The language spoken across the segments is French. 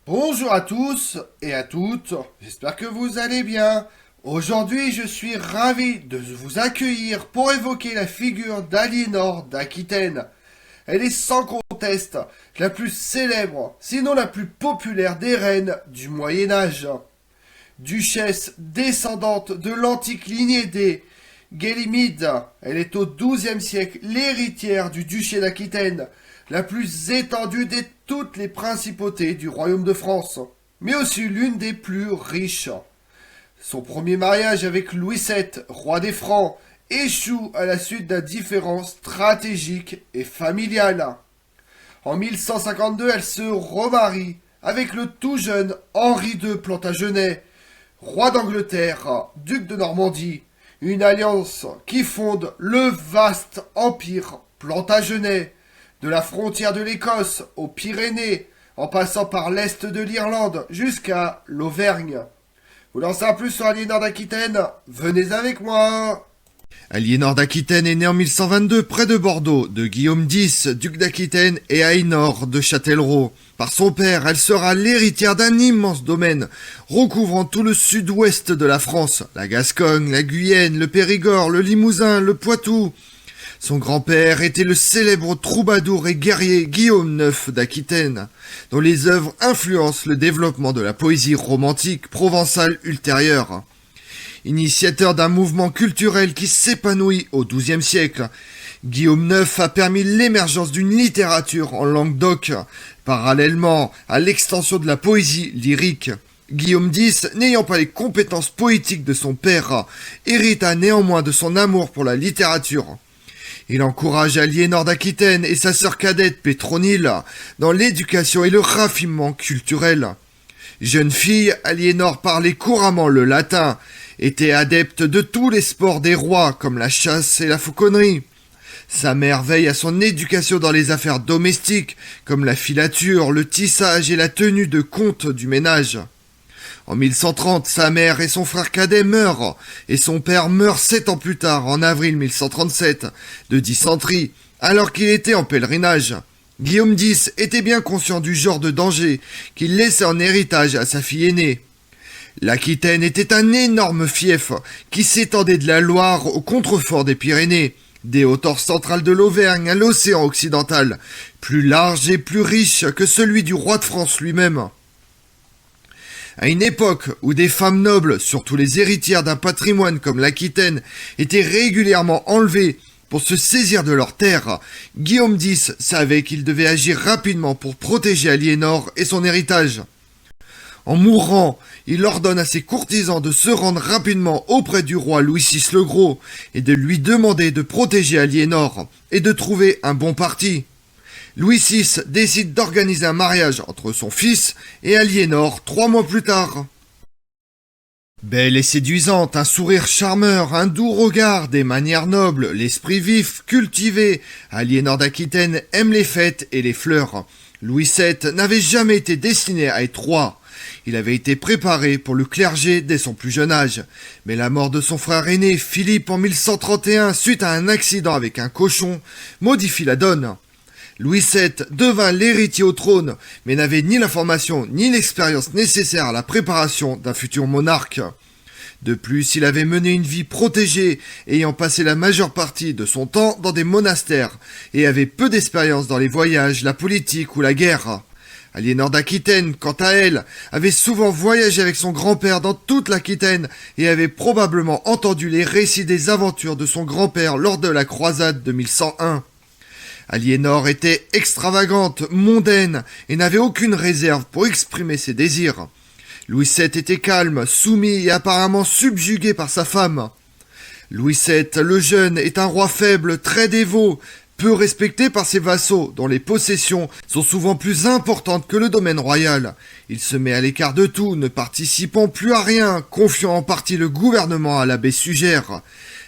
Bonjour à tous et à toutes, j'espère que vous allez bien. Aujourd'hui, je suis ravi de vous accueillir pour évoquer la figure d'Aliénor d'Aquitaine. Elle est sans conteste la plus célèbre, sinon la plus populaire des reines du Moyen Âge. Duchesse descendante de l'antique lignée des Guélimides, elle est au XIIe siècle l'héritière du duché d'Aquitaine, la plus étendue de toutes les principautés du royaume de France, mais aussi l'une des plus riches. Son premier mariage avec Louis VII, roi des Francs, échoue à la suite d'un différend stratégique et familial. En 1152, elle se remarie avec le tout jeune Henri II Plantagenet, roi d'Angleterre, duc de Normandie, une alliance qui fonde le vaste empire Plantagenet, de la frontière de l'Écosse aux Pyrénées, en passant par l'est de l'Irlande jusqu'à l'Auvergne. Vous en savez plus sur Aliénor d'Aquitaine? Venez avec moi. Aliénor d'Aquitaine est née en 1122 près de Bordeaux, de Guillaume X, duc d'Aquitaine, et Aénor de Châtellerault. Par son père, elle sera l'héritière d'un immense domaine, recouvrant tout le sud-ouest de la France, la Gascogne, la Guyenne, le Périgord, le Limousin, le Poitou. Son grand-père était le célèbre troubadour et guerrier Guillaume IX d'Aquitaine, dont les œuvres influencent le développement de la poésie romantique provençale ultérieure. Initiateur d'un mouvement culturel qui s'épanouit au XIIe siècle, Guillaume IX a permis l'émergence d'une littérature en langue d'oc, parallèlement à l'extension de la poésie lyrique. Guillaume X, n'ayant pas les compétences poétiques de son père, hérita néanmoins de son amour pour la littérature. Il encourage Aliénor d'Aquitaine et sa sœur cadette Pétronille dans l'éducation et le raffinement culturel. Jeune fille, Aliénor parlait couramment le latin, était adepte de tous les sports des rois comme la chasse et la fauconnerie. Sa mère veille à son éducation dans les affaires domestiques comme la filature, le tissage et la tenue de compte du ménage. En 1130, sa mère et son frère cadet meurent, et son père meurt 7 ans plus tard, en avril 1137, de dysenterie, alors qu'il était en pèlerinage. Guillaume X était bien conscient du genre de danger qu'il laissait en héritage à sa fille aînée. L'Aquitaine était un énorme fief qui s'étendait de la Loire au contrefort des Pyrénées, des hauteurs centrales de l'Auvergne à l'océan occidental, plus large et plus riche que celui du roi de France lui-même. À une époque où des femmes nobles, surtout les héritières d'un patrimoine comme l'Aquitaine, étaient régulièrement enlevées pour se saisir de leurs terres, Guillaume X savait qu'il devait agir rapidement pour protéger Aliénor et son héritage. En mourant, il ordonne à ses courtisans de se rendre rapidement auprès du roi Louis VI le Gros et de lui demander de protéger Aliénor et de trouver un bon parti. Louis VI décide d'organiser un mariage entre son fils et Aliénor 3 mois plus tard. Belle et séduisante, un sourire charmeur, un doux regard, des manières nobles, l'esprit vif, cultivé, Aliénor d'Aquitaine aime les fêtes et les fleurs. Louis VII n'avait jamais été destiné à être roi. Il avait été préparé pour le clergé dès son plus jeune âge. Mais la mort de son frère aîné, Philippe, en 1131, suite à un accident avec un cochon, modifie la donne. Louis VII devint l'héritier au trône, mais n'avait ni la formation ni l'expérience nécessaire à la préparation d'un futur monarque. De plus, il avait mené une vie protégée, ayant passé la majeure partie de son temps dans des monastères, et avait peu d'expérience dans les voyages, la politique ou la guerre. Aliénor d'Aquitaine, quant à elle, avait souvent voyagé avec son grand-père dans toute l'Aquitaine et avait probablement entendu les récits des aventures de son grand-père lors de la croisade de 1101. Aliénor était extravagante, mondaine, et n'avait aucune réserve pour exprimer ses désirs. Louis VII était calme, soumis et apparemment subjugué par sa femme. Louis VII, le jeune, est un roi faible, très dévot, peu respecté par ses vassaux, dont les possessions sont souvent plus importantes que le domaine royal. Il se met à l'écart de tout, ne participant plus à rien, confiant en partie le gouvernement à l'abbé Sugère.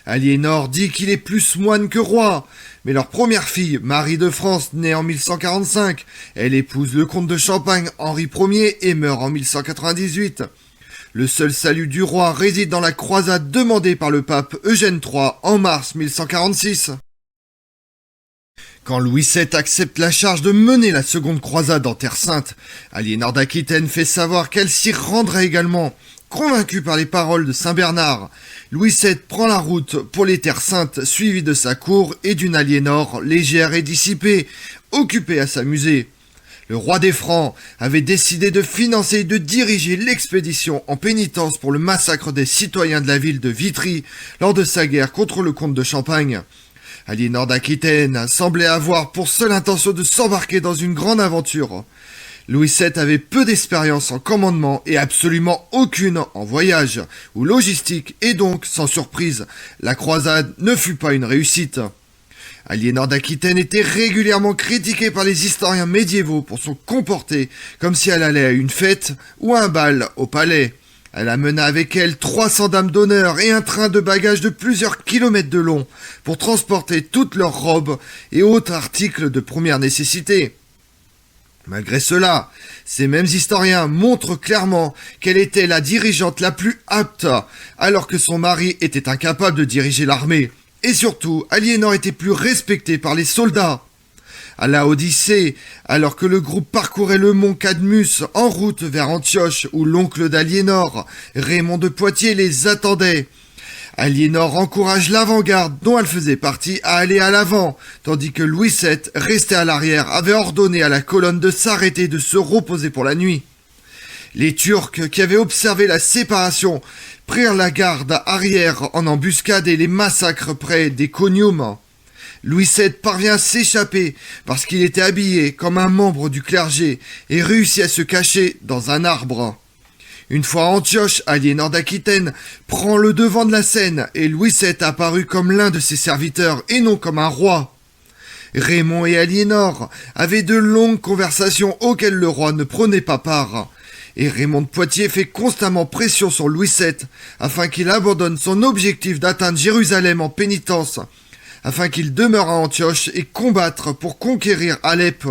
Aliénor dit qu'il est plus moine que roi, mais leur première fille, Marie de France, née en 1145, elle épouse le comte de Champagne, Henri Ier, et meurt en 1198. Le seul salut du roi réside dans la croisade demandée par le pape Eugène III en mars 1146. Quand Louis VII accepte la charge de mener la seconde croisade en Terre Sainte, Aliénor d'Aquitaine fait savoir qu'elle s'y rendra également. Convaincu par les paroles de Saint Bernard, Louis VII prend la route pour les Terres Saintes, suivi de sa cour et d'une Aliénor légère et dissipée, occupée à s'amuser. Le roi des Francs avait décidé de financer et de diriger l'expédition en pénitence pour le massacre des citoyens de la ville de Vitry lors de sa guerre contre le comte de Champagne. Aliénor d'Aquitaine semblait avoir pour seule intention de s'embarquer dans une grande aventure. Louis VII avait peu d'expérience en commandement et absolument aucune en voyage ou logistique, et donc, sans surprise, la croisade ne fut pas une réussite. Aliénor d'Aquitaine était régulièrement critiquée par les historiens médiévaux pour son comporter comme si elle allait à une fête ou à un bal au palais. Elle amena avec elle 300 dames d'honneur et un train de bagages de plusieurs kilomètres de long pour transporter toutes leurs robes et autres articles de première nécessité. Malgré cela, ces mêmes historiens montrent clairement qu'elle était la dirigeante la plus apte, alors que son mari était incapable de diriger l'armée. Et surtout, Aliénor était plus respectée par les soldats. À la Odyssée, alors que le groupe parcourait le mont Cadmus en route vers Antioche, où l'oncle d'Aliénor, Raymond de Poitiers, les attendait, Aliénor encourage l'avant-garde dont elle faisait partie à aller à l'avant, tandis que Louis VII, resté à l'arrière, avait ordonné à la colonne de s'arrêter et de se reposer pour la nuit. Les Turcs, qui avaient observé la séparation, prirent la garde arrière en embuscade et les massacrent près des Coniums. Louis VII parvient à s'échapper parce qu'il était habillé comme un membre du clergé et réussit à se cacher dans un arbre. Une fois à Antioche, Aliénor d'Aquitaine prend le devant de la scène et Louis VII apparut comme l'un de ses serviteurs et non comme un roi. Raymond et Aliénor avaient de longues conversations auxquelles le roi ne prenait pas part. Et Raymond de Poitiers fait constamment pression sur Louis VII afin qu'il abandonne son objectif d'atteindre Jérusalem en pénitence, afin qu'il demeure à Antioche et combattre pour conquérir Alep.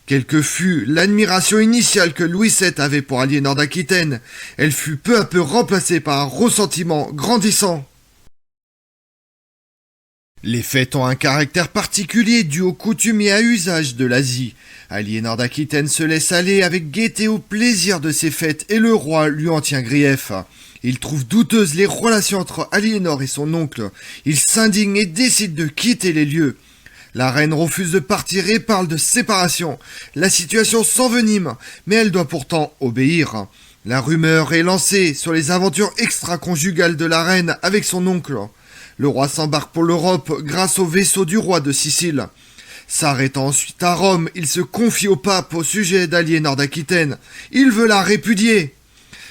Quelle que fût l'admiration initiale que Louis VII avait pour Aliénor d'Aquitaine, elle fut peu à peu remplacée par un ressentiment grandissant. Les fêtes ont un caractère particulier dû aux coutumes et à usage de l'Asie. Aliénor d'Aquitaine se laisse aller avec gaieté au plaisir de ces fêtes et le roi lui en tient grief. Il trouve douteuses les relations entre Aliénor et son oncle. Il s'indigne et décide de quitter les lieux. La reine refuse de partir et parle de séparation. La situation s'envenime, mais elle doit pourtant obéir. La rumeur est lancée sur les aventures extra-conjugales de la reine avec son oncle. Le roi s'embarque pour l'Europe grâce au vaisseau du roi de Sicile. S'arrêtant ensuite à Rome, il se confie au pape au sujet d'Aliénor d'Aquitaine. Il veut la répudier.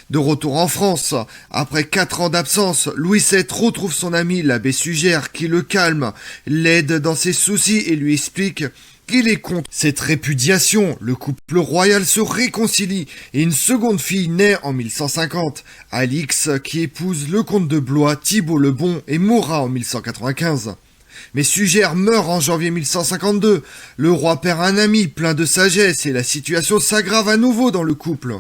De retour en France, après 4 ans d'absence, Louis VII retrouve son ami l'abbé Sugère qui le calme, l'aide dans ses soucis et lui explique qu'il est contre cette répudiation. Le couple royal se réconcilie et une seconde fille naît en 1150, Alix, qui épouse le comte de Blois, Thibault le Bon, et mourra en 1195. Mais Sugère meurt en janvier 1152. Le roi perd un ami plein de sagesse et la situation s'aggrave à nouveau dans le couple.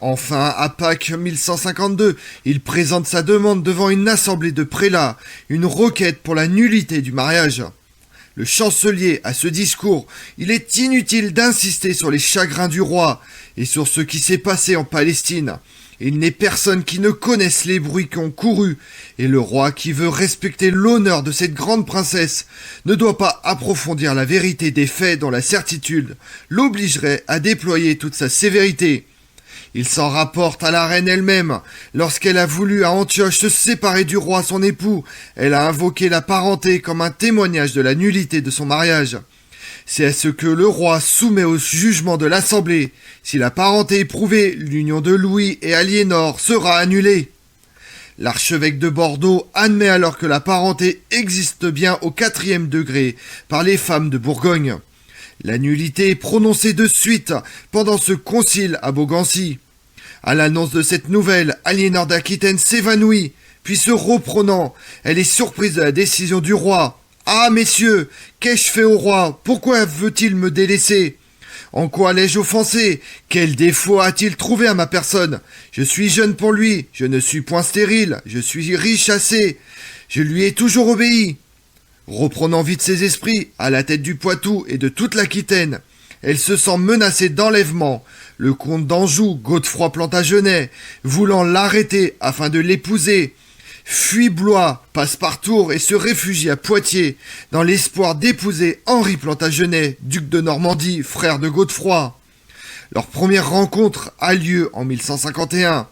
Enfin, à Pâques 1152, il présente sa demande devant une assemblée de prélats, une requête pour la nullité du mariage. Le chancelier, à ce discours, il est inutile d'insister sur les chagrins du roi et sur ce qui s'est passé en Palestine. Il n'est personne qui ne connaisse les bruits qui ont couru, et le roi qui veut respecter l'honneur de cette grande princesse ne doit pas approfondir la vérité des faits dont la certitude l'obligerait à déployer toute sa sévérité. Il s'en rapporte à la reine elle-même. Lorsqu'elle a voulu à Antioche se séparer du roi son époux, elle a invoqué la parenté comme un témoignage de la nullité de son mariage. C'est à ce que le roi soumet au jugement de l'Assemblée. Si la parenté est prouvée, l'union de Louis et Aliénor sera annulée. L'archevêque de Bordeaux admet alors que la parenté existe bien au 4e degré par les femmes de Bourgogne. La nullité est prononcée de suite pendant ce concile à Beaugency. À l'annonce de cette nouvelle, Aliénor d'Aquitaine s'évanouit, puis se reprenant, elle est surprise de la décision du roi. « Ah, messieurs, qu'ai-je fait au roi? Pourquoi veut-il me délaisser? En quoi l'ai-je offensé? Quel défaut a-t-il trouvé à ma personne? Je suis jeune pour lui, je ne suis point stérile, je suis riche assez, je lui ai toujours obéi. » Reprenant vite ses esprits, à la tête du Poitou et de toute l'Aquitaine, elle se sent menacée d'enlèvement. Le comte d'Anjou, Godefroy Plantagenet, voulant l'arrêter afin de l'épouser, fuit Blois, passe par Tours et se réfugie à Poitiers, dans l'espoir d'épouser Henri Plantagenet, duc de Normandie, frère de Godefroy. Leur première rencontre a lieu en 1151.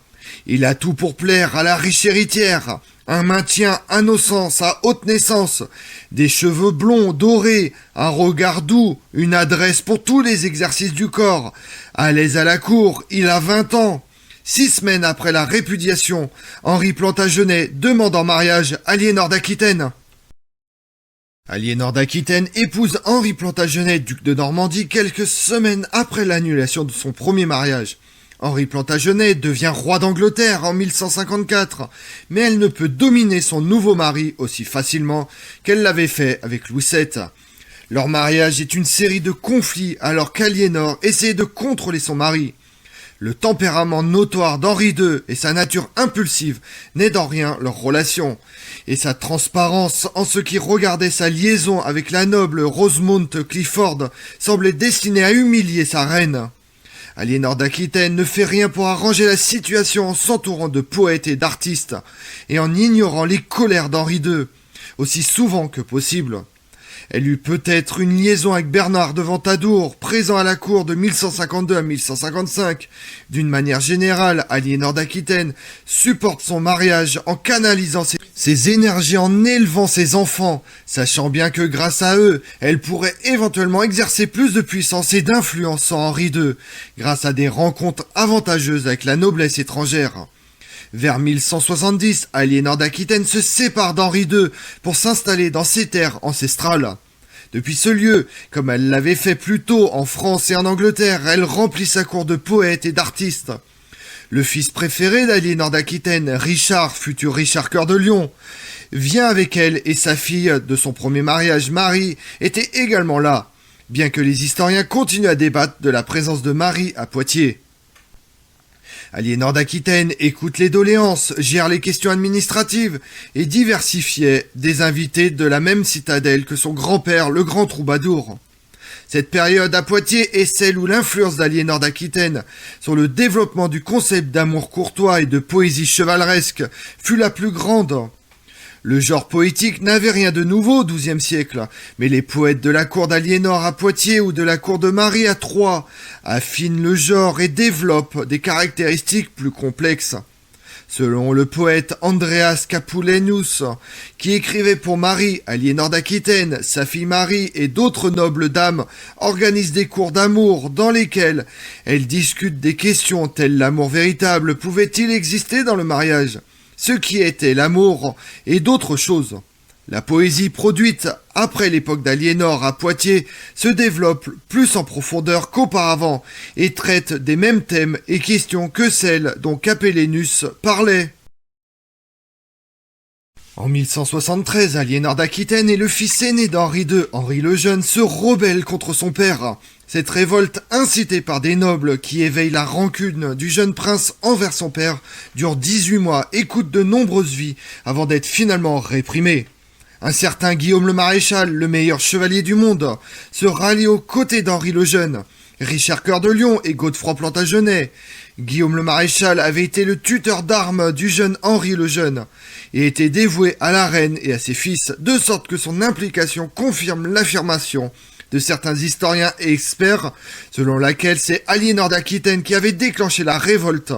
Il a tout pour plaire à la riche héritière. Un maintien innocent, sa haute naissance, des cheveux blonds, dorés, un regard doux, une adresse pour tous les exercices du corps. À l'aise à la cour, il a 20 ans. 6 semaines après la répudiation, Henri Plantagenet demande en mariage Aliénor d'Aquitaine. Aliénor d'Aquitaine épouse Henri Plantagenet, duc de Normandie, quelques semaines après l'annulation de son premier mariage. Henri Plantagenet devient roi d'Angleterre en 1154, mais elle ne peut dominer son nouveau mari aussi facilement qu'elle l'avait fait avec Louis VII. Leur mariage est une série de conflits alors qu'Aliénor essaie de contrôler son mari. Le tempérament notoire d'Henri II et sa nature impulsive n'aident en rien leur relation, et sa transparence en ce qui regardait sa liaison avec la noble Rosamond Clifford semblait destinée à humilier sa reine. Aliénor d'Aquitaine ne fait rien pour arranger la situation en s'entourant de poètes et d'artistes, et en ignorant les colères d'Henri II, aussi souvent que possible. Elle eut peut-être une liaison avec Bernard de Ventadour, présent à la cour de 1152 à 1155. D'une manière générale, Aliénor d'Aquitaine supporte son mariage en canalisant ses énergies en élevant ses enfants, sachant bien que grâce à eux, elle pourrait éventuellement exercer plus de puissance et d'influence en Henri II, grâce à des rencontres avantageuses avec la noblesse étrangère. Vers 1170, Aliénor d'Aquitaine se sépare d'Henri II pour s'installer dans ses terres ancestrales. Depuis ce lieu, comme elle l'avait fait plus tôt en France et en Angleterre, elle remplit sa cour de poètes et d'artistes. Le fils préféré d'Aliénor d'Aquitaine, Richard, futur Richard Cœur de Lion, vient avec elle et sa fille de son premier mariage, Marie, était également là, bien que les historiens continuent à débattre de la présence de Marie à Poitiers. Aliénor d'Aquitaine écoute les doléances, gère les questions administratives et diversifiait des invités de la même citadelle que son grand-père, le grand troubadour. Cette période à Poitiers est celle où l'influence d'Aliénor d'Aquitaine sur le développement du concept d'amour courtois et de poésie chevaleresque fut la plus grande. Le genre poétique n'avait rien de nouveau au XIIe siècle, mais les poètes de la cour d'Aliénor à Poitiers ou de la cour de Marie à Troyes affinent le genre et développent des caractéristiques plus complexes. Selon le poète Andreas Capulenius, qui écrivait pour Marie, Aliénor d'Aquitaine, sa fille Marie et d'autres nobles dames organisent des cours d'amour dans lesquels elles discutent des questions telles l'amour véritable pouvait-il exister dans le mariage, ce qui était l'amour et d'autres choses. La poésie produite après l'époque d'Aliénor à Poitiers se développe plus en profondeur qu'auparavant et traite des mêmes thèmes et questions que celles dont Capellenus parlait. En 1173, Aliénor d'Aquitaine et le fils aîné d'Henri II, Henri le Jeune, se rebellent contre son père. Cette révolte, incitée par des nobles qui éveillent la rancune du jeune prince envers son père, dure 18 mois et coûte de nombreuses vies avant d'être finalement réprimée. Un certain Guillaume le Maréchal, le meilleur chevalier du monde, se rallie aux côtés d'Henri le Jeune, Richard Cœur de Lion et Godefroy Plantagenet. Guillaume le Maréchal avait été le tuteur d'armes du jeune Henri le Jeune et était dévoué à la reine et à ses fils, de sorte que son implication confirme l'affirmation de certains historiens et experts, selon laquelle c'est Aliénor d'Aquitaine qui avait déclenché la révolte.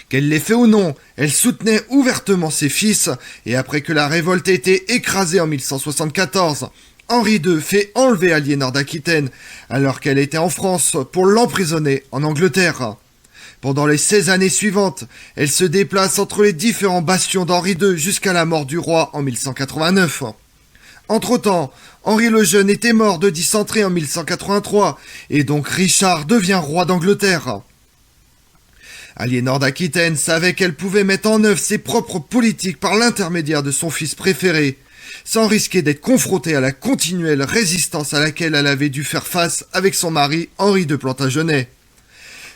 Qu'elle l'ait fait ou non, elle soutenait ouvertement ses fils, et après que la révolte ait été écrasée en 1174, Henri II fait enlever Aliénor d'Aquitaine, alors qu'elle était en France, pour l'emprisonner en Angleterre. Pendant les 16 années suivantes, elle se déplace entre les différents bastions d'Henri II jusqu'à la mort du roi en 1189. Entre-temps, Henri le Jeune était mort de dysenterie en 1183, et donc Richard devient roi d'Angleterre. Aliénor d'Aquitaine savait qu'elle pouvait mettre en œuvre ses propres politiques par l'intermédiaire de son fils préféré, sans risquer d'être confrontée à la continuelle résistance à laquelle elle avait dû faire face avec son mari Henri de Plantagenet.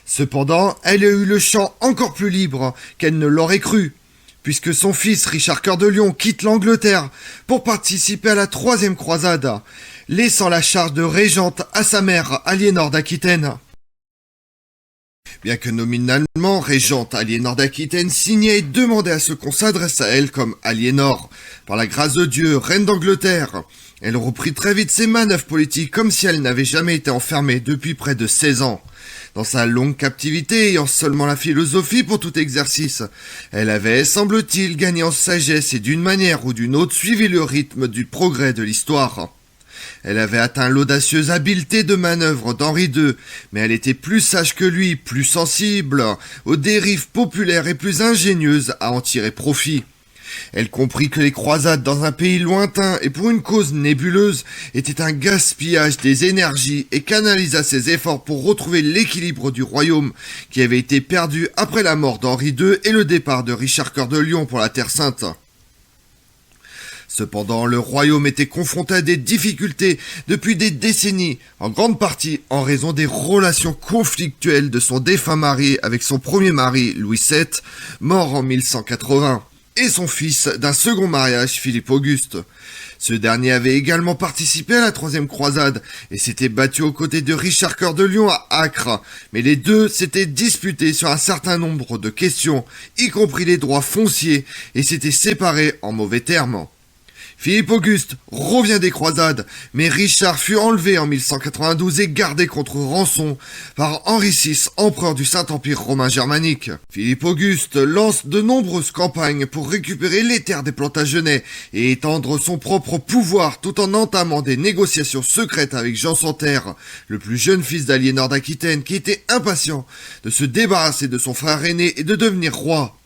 Cependant, elle a eu le champ encore plus libre qu'elle ne l'aurait cru. puisque son fils Richard Cœur de Lion quitte l'Angleterre pour participer à la troisième croisade, laissant la charge de régente à sa mère Aliénor d'Aquitaine. Bien que nominalement régente, Aliénor d'Aquitaine signait et demandait à ce qu'on s'adresse à elle comme Aliénor. Par la grâce de Dieu, reine d'Angleterre, elle reprit très vite ses manœuvres politiques comme si elle n'avait jamais été enfermée depuis près de 16 ans. Dans sa longue captivité, ayant seulement la philosophie pour tout exercice, elle avait, semble-t-il, gagné en sagesse et d'une manière ou d'une autre suivi le rythme du progrès de l'histoire. Elle avait atteint l'audacieuse habileté de manœuvre d'Henri II, mais elle était plus sage que lui, plus sensible aux dérives populaires et plus ingénieuse à en tirer profit. Elle comprit que les croisades dans un pays lointain et pour une cause nébuleuse étaient un gaspillage des énergies et canalisa ses efforts pour retrouver l'équilibre du royaume qui avait été perdu après la mort d'Henri II et le départ de Richard Cœur de Lion pour la Terre Sainte. Cependant, le royaume était confronté à des difficultés depuis des décennies, en grande partie en raison des relations conflictuelles de son défunt mari avec son premier mari, Louis VII, mort en 1180, et son fils d'un second mariage, Philippe Auguste. Ce dernier avait également participé à la troisième croisade et s'était battu aux côtés de Richard Cœur de Lion à Acre, mais les deux s'étaient disputés sur un certain nombre de questions, y compris les droits fonciers, et s'étaient séparés en mauvais termes. Philippe Auguste revient des croisades, mais Richard fut enlevé en 1192 et gardé contre rançon par Henri VI, empereur du Saint-Empire romain germanique. Philippe Auguste lance de nombreuses campagnes pour récupérer les terres des Plantagenets et étendre son propre pouvoir tout en entamant des négociations secrètes avec Jean Santerre, le plus jeune fils d'Aliénor d'Aquitaine qui était impatient de se débarrasser de son frère aîné et de devenir roi.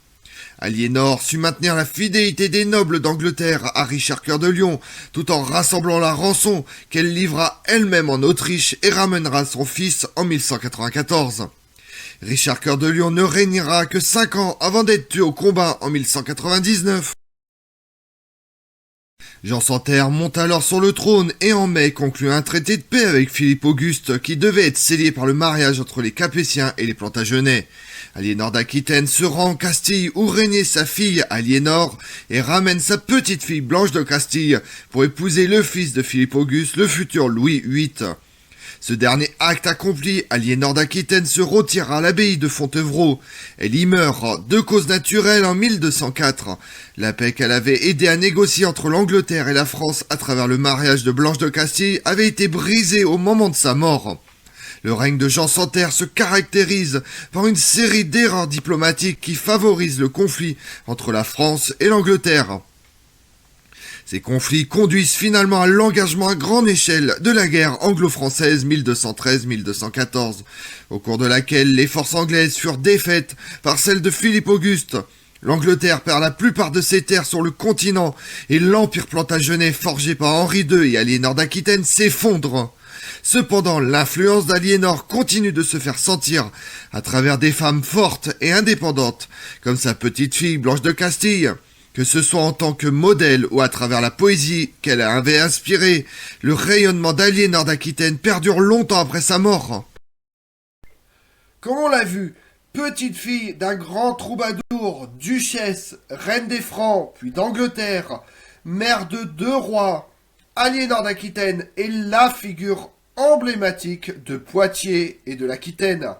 Aliénor sut maintenir la fidélité des nobles d'Angleterre à Richard Cœur de Lion, tout en rassemblant la rançon qu'elle livra elle-même en Autriche et ramènera son fils en 1194. Richard Cœur de Lion ne régnera que 5 ans avant d'être tué au combat en 1199. Jean Santerre monte alors sur le trône et en mai conclut un traité de paix avec Philippe Auguste qui devait être scellé par le mariage entre les Capétiens et les Plantagenets. Aliénor d'Aquitaine se rend en Castille où régnait sa fille Aliénor et ramène sa petite fille Blanche de Castille pour épouser le fils de Philippe Auguste, le futur Louis VIII. Ce dernier acte accompli, Aliénor d'Aquitaine se retire à l'abbaye de Fontevraud. Elle y meurt de cause naturelle en 1204. La paix qu'elle avait aidé à négocier entre l'Angleterre et la France à travers le mariage de Blanche de Castille avait été brisée au moment de sa mort. Le règne de Jean Santerre se caractérise par une série d'erreurs diplomatiques qui favorisent le conflit entre la France et l'Angleterre. Ces conflits conduisent finalement à l'engagement à grande échelle de la guerre anglo-française 1213-1214, au cours de laquelle les forces anglaises furent défaites par celles de Philippe Auguste. L'Angleterre perd la plupart de ses terres sur le continent et l'empire plantagenet forgé par Henri II et Aliénor d'Aquitaine s'effondre. Cependant, l'influence d'Aliénor continue de se faire sentir à travers des femmes fortes et indépendantes, comme sa petite fille Blanche de Castille. Que ce soit en tant que modèle ou à travers la poésie qu'elle avait inspirée, le rayonnement d'Aliénor d'Aquitaine perdure longtemps après sa mort. Comme on l'a vu, petite fille d'un grand troubadour, duchesse, reine des Francs, puis d'Angleterre, mère de 2 rois, Aliénor d'Aquitaine est la figure emblématique de Poitiers et de l'Aquitaine.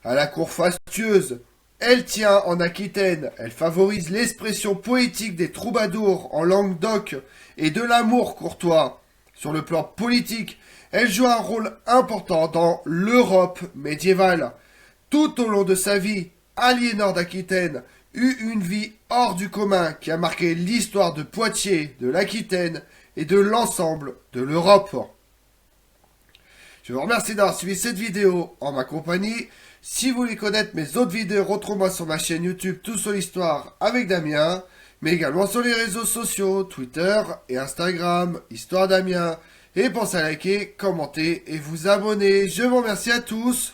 À la cour fastueuse, elle tient en Aquitaine, elle favorise l'expression poétique des troubadours en langue d'oc et de l'amour courtois. Sur le plan politique, elle joue un rôle important dans l'Europe médiévale. Tout au long de sa vie, Aliénor d'Aquitaine eut une vie hors du commun qui a marqué l'histoire de Poitiers, de l'Aquitaine et de l'ensemble de l'Europe. Je vous remercie d'avoir suivi cette vidéo en ma compagnie. Si vous voulez connaître mes autres vidéos, retrouvez-moi sur ma chaîne YouTube Tout sur l'Histoire avec Damien, mais également sur les réseaux sociaux, Twitter et Instagram, Histoire Damien. Et pensez à liker, commenter et vous abonner. Je vous remercie à tous.